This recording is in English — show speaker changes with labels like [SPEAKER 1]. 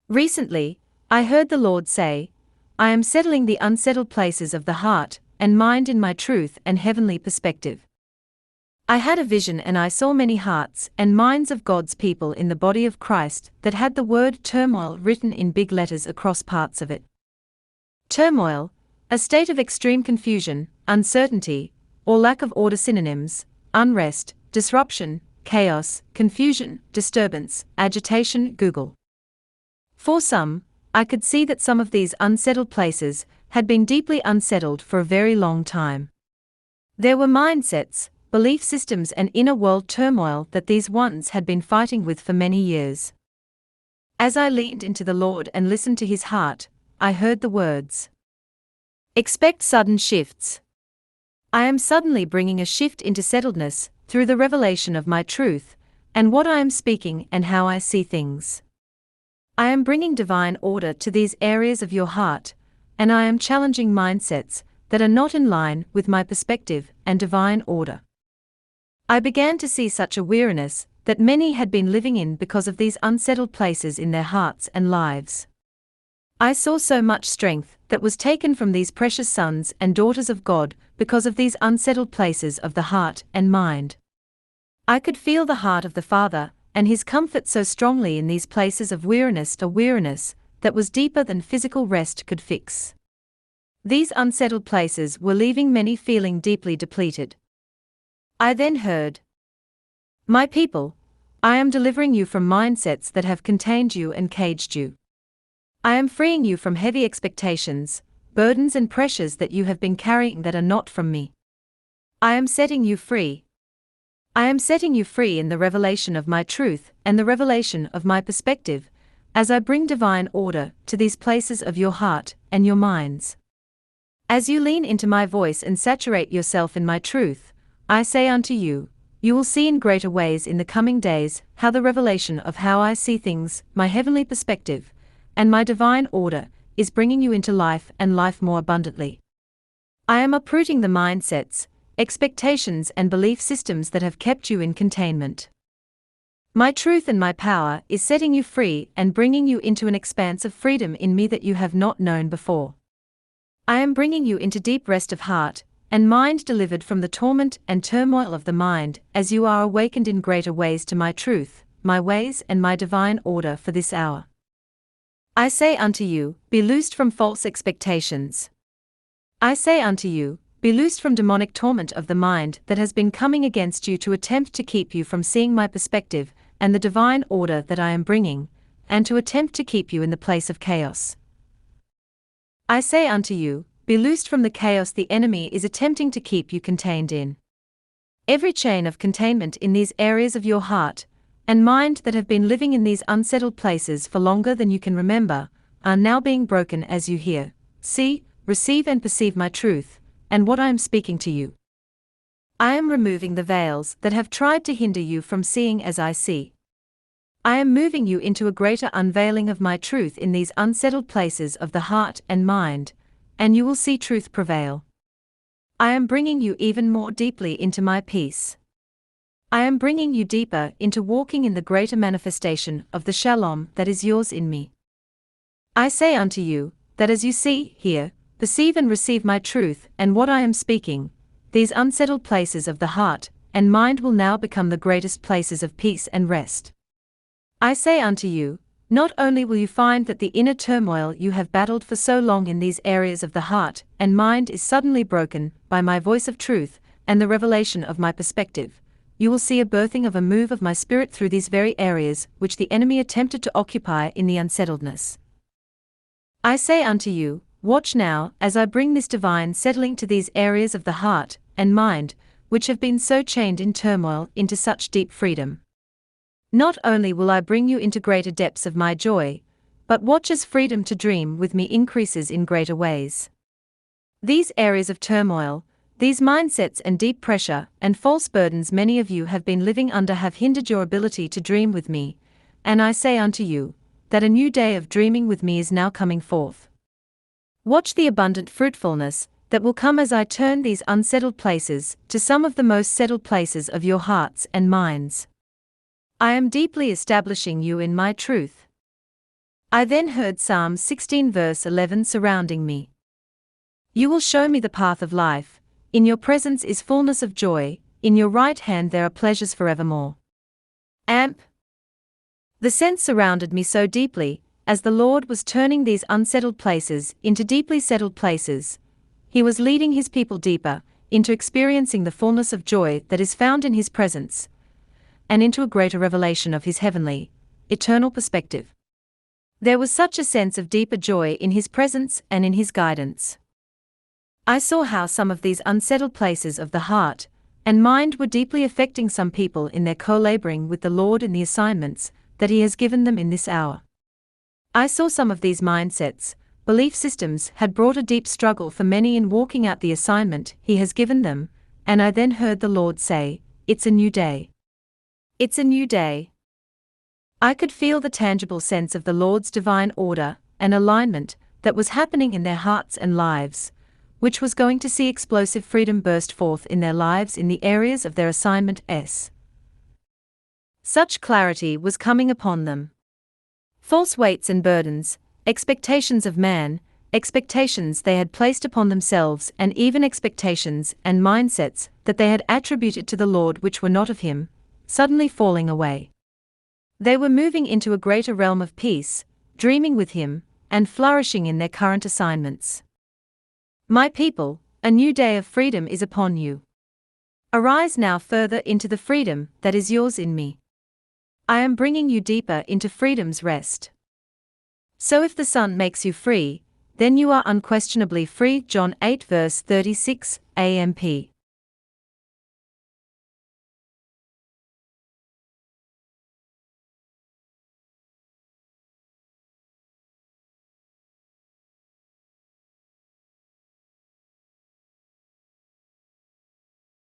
[SPEAKER 1] Recently, I heard the Lord say, I am settling the unsettled places of the heart and mind in my truth and heavenly perspective. I had a vision and I saw many hearts and minds of God's people in the body of Christ that had the word turmoil written in big letters across parts of it. Turmoil, a state of extreme confusion, uncertainty, or lack of order. Synonyms: unrest, disruption, chaos, confusion, disturbance, agitation. Google. For some, I could see that some of these unsettled places had been deeply unsettled for a very long time. There were mindsets, belief systems and inner world turmoil that these ones had been fighting with for many years. As I leaned into the Lord and listened to His heart, I heard the words, expect sudden shifts. I am suddenly bringing a shift into settledness through the revelation of my truth and what I am speaking and how I see things. I am bringing divine order to these areas of your heart, and I am challenging mindsets that are not in line with my perspective and divine order. I began to see such a weariness that many had been living in because of these unsettled places in their hearts and lives. I saw so much strength that was taken from these precious sons and daughters of God because of these unsettled places of the heart and mind. I could feel the heart of the Father and His comfort so strongly in these places of weariness, a weariness that was deeper than physical rest could fix. These unsettled places were leaving many feeling deeply depleted. I then heard, my people, I am delivering you from mindsets that have contained you and caged you. I am freeing you from heavy expectations, burdens and pressures that you have been carrying that are not from me. I am setting you free. I am setting you free in the revelation of my truth and the revelation of my perspective, as I bring divine order to these places of your heart and your minds. As you lean into my voice and saturate yourself in my truth, I say unto you, you will see in greater ways in the coming days how the revelation of how I see things, my heavenly perspective, and my divine order, is bringing you into life and life more abundantly. I am uprooting the mindsets, expectations and belief systems that have kept you in containment. My truth and my power is setting you free and bringing you into an expanse of freedom in me that you have not known before. I am bringing you into deep rest of heart and mind, delivered from the torment and turmoil of the mind, as you are awakened in greater ways to my truth, my ways and my divine order for this hour. I say unto you, be loosed from false expectations. I say unto you, be loosed from demonic torment of the mind that has been coming against you to attempt to keep you from seeing my perspective and the divine order that I am bringing, and to attempt to keep you in the place of chaos. I say unto you, be loosed from the chaos the enemy is attempting to keep you contained in. Every chain of containment in these areas of your heart and mind that have been living in these unsettled places for longer than you can remember, are now being broken as you hear, see, receive and perceive my truth, and what I am speaking to you. I am removing the veils that have tried to hinder you from seeing as I see. I am moving you into a greater unveiling of my truth in these unsettled places of the heart and mind, and you will see truth prevail. I am bringing you even more deeply into my peace. I am bringing you deeper into walking in the greater manifestation of the shalom that is yours in me. I say unto you, that as you see, hear, perceive and receive my truth and what I am speaking, these unsettled places of the heart and mind will now become the greatest places of peace and rest. I say unto you, not only will you find that the inner turmoil you have battled for so long in these areas of the heart and mind is suddenly broken by my voice of truth and the revelation of my perspective, you will see a birthing of a move of my spirit through these very areas which the enemy attempted to occupy in the unsettledness. I say unto you, watch now as I bring this divine settling to these areas of the heart and mind, which have been so chained in turmoil, into such deep freedom. Not only will I bring you into greater depths of my joy, but watch as freedom to dream with me increases in greater ways. These areas of turmoil, these mindsets and deep pressure and false burdens many of you have been living under have hindered your ability to dream with me, and I say unto you, that a new day of dreaming with me is now coming forth. Watch the abundant fruitfulness that will come as I turn these unsettled places to some of the most settled places of your hearts and minds. I am deeply establishing you in my truth. I then heard Psalm 16 verse 11 surrounding me. You will show me the path of life, in your presence is fullness of joy, in your right hand there are pleasures forevermore. Amp. The sense surrounded me so deeply, as the Lord was turning these unsettled places into deeply settled places. He was leading his people deeper, into experiencing the fullness of joy that is found in his presence, and into a greater revelation of his heavenly, eternal perspective. There was such a sense of deeper joy in his presence and in his guidance. I saw how some of these unsettled places of the heart and mind were deeply affecting some people in their co-laboring with the Lord in the assignments that he has given them in this hour. I saw some of these mindsets, belief systems had brought a deep struggle for many in walking out the assignment he has given them, and I then heard the Lord say, "It's a new day. It's a new day." I could feel the tangible sense of the Lord's divine order and alignment that was happening in their hearts and lives, which was going to see explosive freedom burst forth in their lives in the areas of their assignment. Such clarity was coming upon them. False weights and burdens, expectations of man, expectations they had placed upon themselves, and even expectations and mindsets that they had attributed to the Lord which were not of him, suddenly falling away. They were moving into a greater realm of peace, dreaming with him, and flourishing in their current assignments. My people, a new day of freedom is upon you. Arise now further into the freedom that is yours in me. I am bringing you deeper into freedom's rest. So if the Son makes you free, then you are unquestionably free. John 8 verse 36, AMP.